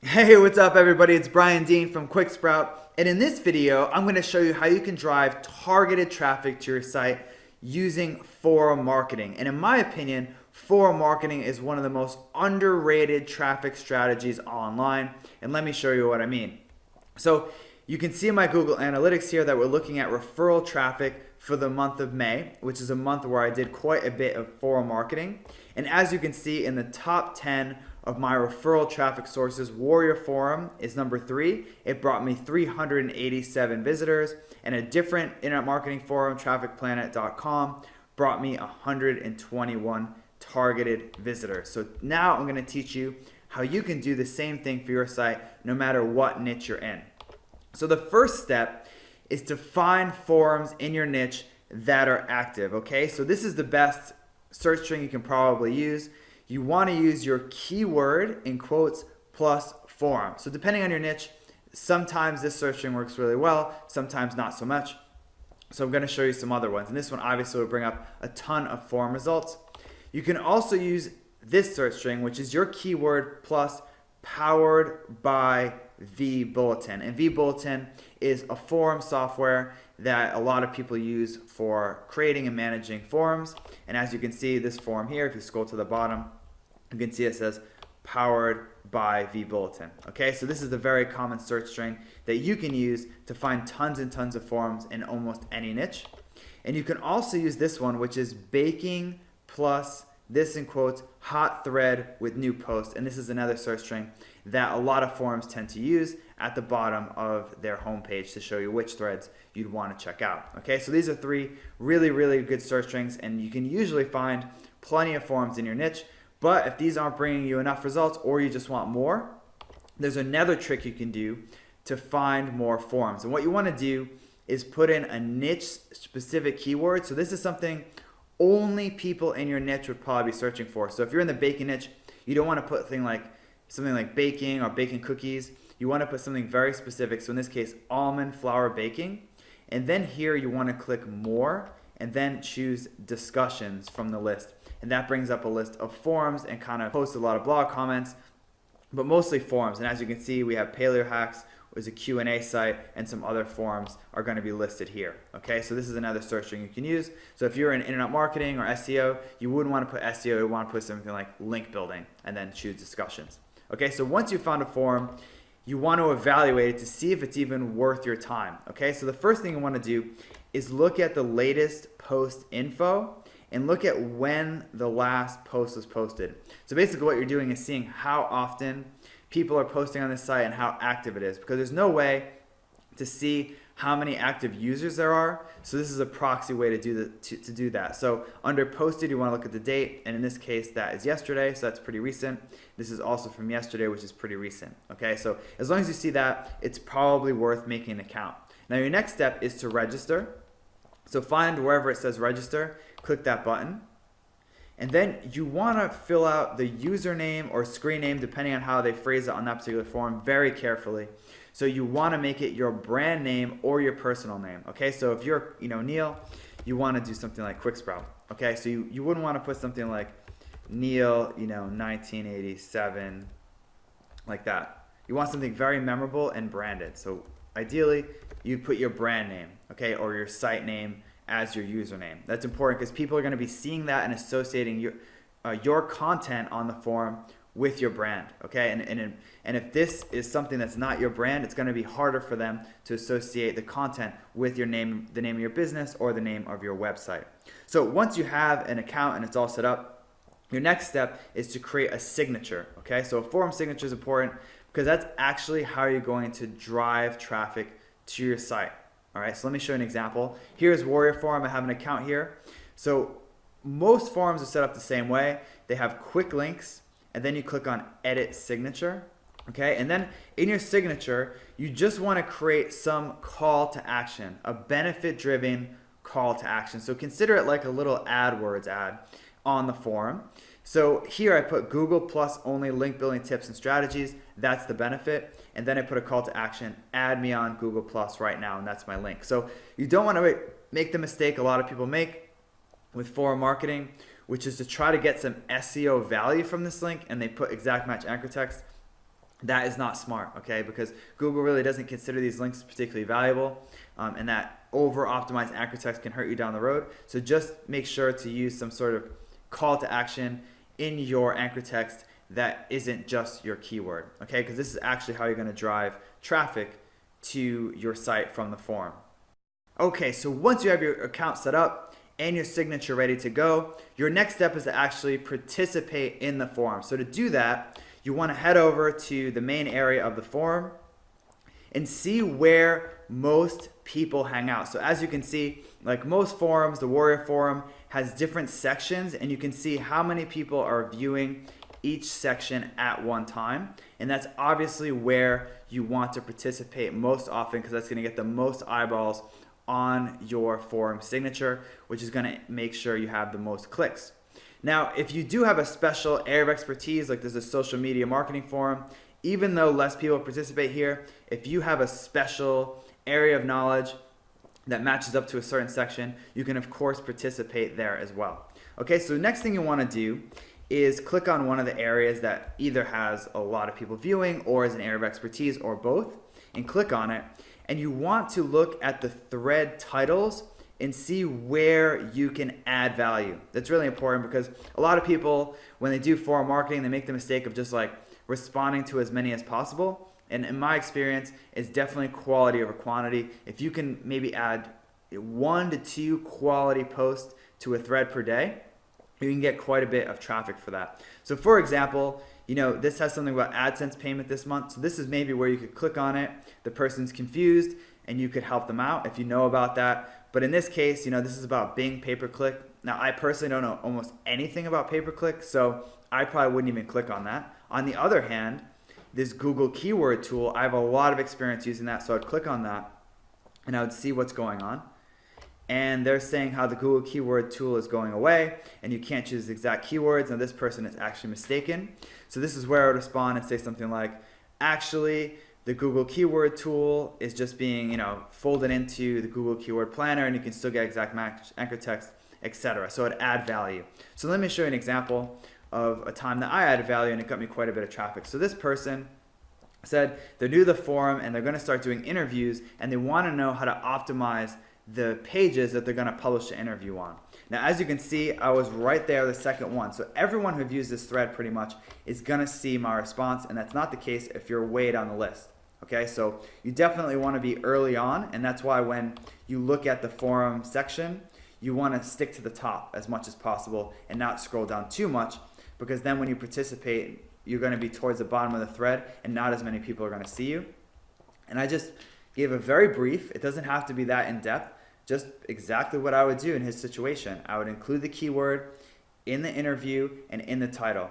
Hey, what's up everybody? It's Brian Dean from QuickSprout, and in this video, I'm going to show you how you can drive targeted traffic to your site using forum marketing. And in my opinion, forum marketing is one of the most underrated traffic strategies online, and let me show you what I mean. So you can see in my Google Analytics here that we're looking at referral traffic for the month of May, which is a month where I did quite a bit of forum marketing. And as you can see in the top 10 of my referral traffic sources, Warrior Forum is number 3. It brought me 387 visitors, and a different internet marketing forum, trafficplanet.com, brought me 121 targeted visitors. So now I'm going to teach you how you can do the same thing for your site no matter what niche you're in. So the first step is to find forums in your niche that are active, okay? So this is the best search string you can probably use. You want to use your keyword in quotes plus forum. So depending on your niche, sometimes this search string works really well, sometimes not so much. So I'm going to show you some other ones. And this one obviously will bring up a ton of forum results. You can also use this search string, which is your keyword plus powered by vBulletin. And vBulletin is a forum software that a lot of people use for creating and managing forums. And as you can see, this forum here, if you scroll to the bottom, you can see it says powered by vBulletin. Okay, so this is a very common search string that you can use to find tons and tons of forums in almost any niche. And you can also use this one, which is baking plus this in quotes hot thread with new post. And this is another search string that a lot of forums tend to use at the bottom of their homepage to show you which threads you'd want to check out. Okay, so these are 3 really good search strings, and you can usually find plenty of forums in your niche. But if these aren't bringing you enough results, or you just want more, there's another trick you can do to find more forums. And what you want to do is put in a niche specific keyword. So this is something only people in your niche would probably be searching for. So if you're in the baking niche, you don't want to put something like baking or baking cookies. You want to put something very specific. So in this case, almond flour baking. And then here you want to click more and then choose discussions from the list. And that brings up a list of forums and kind of posts a lot of blog comments, but mostly forums. And as you can see, we have Paleo Hacks, which is a Q&A site, and some other forums are going to be listed here. Okay, so this is another search string you can use. So if you're in internet marketing or SEO, you wouldn't want to put SEO, you would want to put something like link building and then choose discussions. Okay, so once you've found a forum, you want to evaluate it to see if it's even worth your time. Okay, so the first thing you want to do is look at the latest post info and look at when the last post was posted. So basically what you're doing is seeing how often people are posting on this site and how active it is, because there's no way to see how many active users there are. So this is a proxy way to do that. So under posted, you want to look at the date, and in this case that is yesterday, so that's pretty recent. This is also from yesterday, which is pretty recent. Okay, so as long as you see that, it's probably worth making an account. Now your next step is to register. So find wherever it says register, click that button. And then you want to fill out the username or screen name, depending on how they phrase it on that particular form, very carefully. So you want to make it your brand name or your personal name. Okay, so if you're Neil, you want to do something like QuickSprout. Okay, so you wouldn't want to put something like Neil 1987, like that. You want something very memorable and branded. So ideally, you'd put your brand name, okay, or your site name as your username. That's important because people are going to be seeing that and associating your content on the forum with your brand, okay? And if this is something that's not your brand, it's going to be harder for them to associate the content with your name, the name of your business, or the name of your website. So once you have an account and it's all set up, your next step is to create a signature, okay? So a forum signature is important because that's actually how you're going to drive traffic to your site. All right, so let me show you an example. Here's Warrior Forum. I have an account here. So most forums are set up the same way. They have quick links, and then you click on Edit Signature. Okay, and then in your signature, you just want to create some call to action, a benefit-driven call to action. So consider it like a little AdWords ad on the forum. So here I put Google Plus only link building tips and strategies. That's the benefit. And then I put a call to action, add me on Google Plus right now, and that's my link. So you don't want to make the mistake a lot of people make with forum marketing, which is to try to get some SEO value from this link, and they put exact match anchor text. that is not smart, okay? Because Google really doesn't consider these links particularly valuable, and that over-optimized anchor text can hurt you down the road. So just make sure to use some sort of call to action in your anchor text that isn't just your keyword, okay? Because this is actually how you're going to drive traffic to your site from the forum. Okay, so once you have your account set up and your signature ready to go, your next step is to actually participate in the forum. So to do that, you want to head over to the main area of the forum and see where most people hang out. So as you can see, like most forums, the Warrior Forum has different sections, and you can see how many people are viewing each section at one time. And that's obviously where you want to participate most often, because that's going to get the most eyeballs on your forum signature, which is going to make sure you have the most clicks. Now, if you do have a special area of expertise, like there's a social media marketing forum, even though less people participate here, if you have a special area of knowledge that matches up to a certain section, you can of course participate there as well. Okay, so the next thing you want to do is click on one of the areas that either has a lot of people viewing or is an area of expertise or both, and click on it. And you want to look at the thread titles and see where you can add value. That's really important, because a lot of people, when they do forum marketing, they make the mistake of just like responding to as many as possible. And in my experience, it's definitely quality over quantity. If you can maybe add 1 to 2 quality posts to a thread per day, you can get quite a bit of traffic for that. So for example, this has something about AdSense payment this month. So this is maybe where you could click on it. The person's confused and you could help them out if you know about that. But in this case, this is about Bing pay-per-click. Now, I personally don't know almost anything about pay-per-click, so I probably wouldn't even click on that. On the other hand, this Google keyword tool, I have a lot of experience using that, so I'd click on that and I would see what's going on. And they're saying how the Google keyword tool is going away and you can't choose exact keywords. Now this person is actually mistaken. So this is where I would respond and say something like, actually, the Google keyword tool is just being, folded into the Google keyword planner, and you can still get exact match, anchor text, etc. So it'd add value. So let me show you an example of a time that I added value and it got me quite a bit of traffic. So this person said they're new to the forum and they're going to start doing interviews, and they want to know how to optimize the pages that they're going to publish the interview on. Now, as you can see, I was right there, the second one. So everyone who views this thread pretty much is going to see my response, and that's not the case if you're way down the list. Okay, so you definitely want to be early on, and that's why when you look at the forum section, you want to stick to the top as much as possible and not scroll down too much, because then when you participate, you're going to be towards the bottom of the thread and not as many people are going to see you. And I just gave a very brief, it doesn't have to be that in depth, just exactly what I would do in his situation. I would include the keyword in the interview and in the title.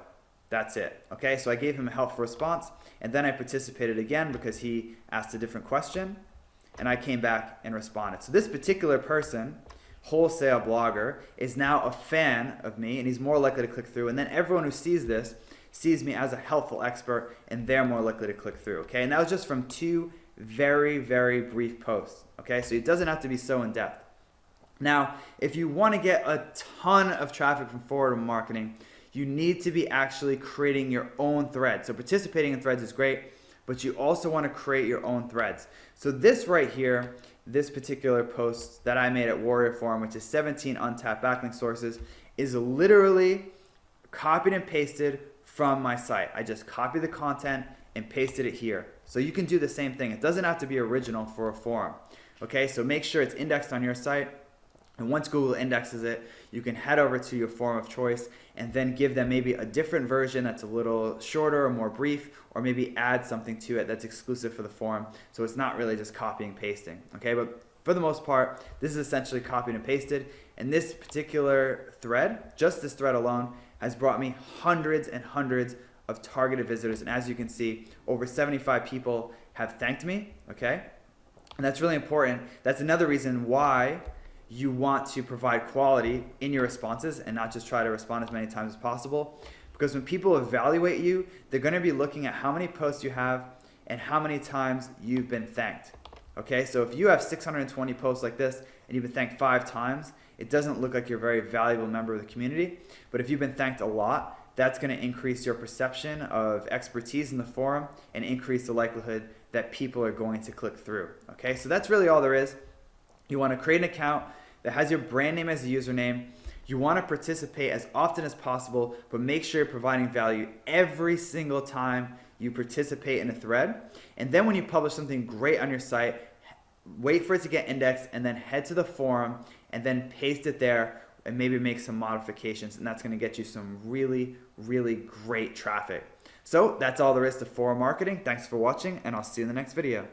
That's it. Okay, so I gave him a helpful response, and then I participated again because he asked a different question, and I came back and responded. So this particular person, wholesale blogger, is now a fan of me, and he's more likely to click through. And then everyone who sees this sees me as a helpful expert, and they're more likely to click through. Okay, and that was just from 2 very, very brief posts. Okay, so it doesn't have to be so in depth. Now, if you want to get a ton of traffic from forward marketing, you need to be actually creating your own thread. So participating in threads is great, but you also want to create your own threads. So this right here, this particular post that I made at Warrior Forum, which is 17 untapped backlink sources, is literally copied and pasted from my site. I just copied the content and pasted it here. So you can do the same thing. It doesn't have to be original for a forum. Okay, so make sure it's indexed on your site. And once Google indexes it, you can head over to your forum of choice and then give them maybe a different version that's a little shorter or more brief, or maybe add something to it that's exclusive for the forum. So it's not really just copying and pasting. Okay, but for the most part, this is essentially copied and pasted. And this particular thread, just this thread alone, has brought me hundreds and hundreds of targeted visitors. And as you can see, over 75 people have thanked me. Okay, and that's really important. That's another reason why you want to provide quality in your responses and not just try to respond as many times as possible. Because when people evaluate you, they're going to be looking at how many posts you have and how many times you've been thanked. Okay, so if you have 620 posts like this and you've been thanked 5 times, it doesn't look like you're a very valuable member of the community. But if you've been thanked a lot, that's going to increase your perception of expertise in the forum and increase the likelihood that people are going to click through. Okay, so that's really all there is. You want to create an account that has your brand name as a username. You want to participate as often as possible, but make sure you're providing value every single time you participate in a thread. And then when you publish something great on your site, wait for it to get indexed and then head to the forum and then paste it there and maybe make some modifications, and that's going to get you some really, really great traffic. So that's all there is to forum marketing. Thanks for watching, and I'll see you in the next video.